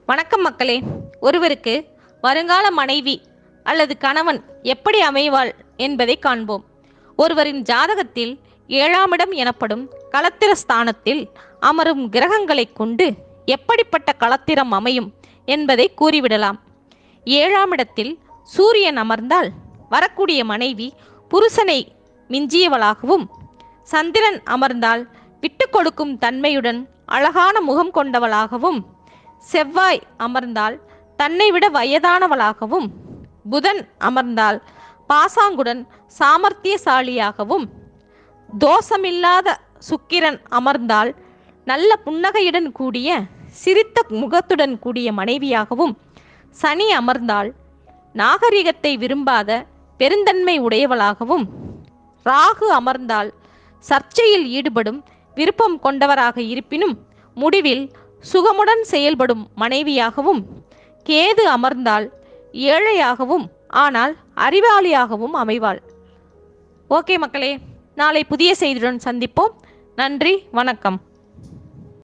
வணக்கம் மக்களே. ஒருவருக்கு வருங்கால மனைவி அல்லது கணவன் எப்படி அமைவாள் என்பதை காண்போம். ஒருவரின் ஜாதகத்தில் 7ஆம் இடம் எனப்படும் களத்திர ஸ்தானத்தில் அமரும் கிரகங்களை கொண்டு எப்படிப்பட்ட களத்திரம் அமையும் என்பதை கூறிவிடலாம். 7ஆம் இடத்தில் சூரியன் அமர்ந்தால் வரக்கூடிய மனைவி புருஷனை மிஞ்சியவளாகவும், சந்திரன் அமர்ந்தால் விட்டு கொடுக்கும் தன்மையுடன் அழகான முகம் கொண்டவளாகவும், செவ்வாய் அமர்ந்தால் தன்னை விட வயதானவளாகவும், புதன் அமர்ந்தால் பாசாங்குடன் சாமர்த்தியசாலியாகவும், தோஷமில்லாத சுக்கிரன் அமர்ந்தால் நல்ல புன்னகையுடன் கூடிய சிரித்த முகத்துடன் கூடிய மனைவியாகவும், சனி அமர்ந்தால் நாகரிகத்தை விரும்பாத பெருந்தன்மை உடையவளாகவும், ராகு அமர்ந்தால் சர்ச்சையில் ஈடுபடும் விருப்பம் கொண்டவராக இருப்பினும் முடிவில் சுகமுடன் செயல்படும் மனைவியாகவும், கேது அமர்ந்தால் ஏழையாகவும் ஆனால் அறிவாளியாகவும் அமைவாள். ஓகே மக்களே, நாளை புதிய செய்தியுடன் சந்திப்போம். நன்றி, வணக்கம்.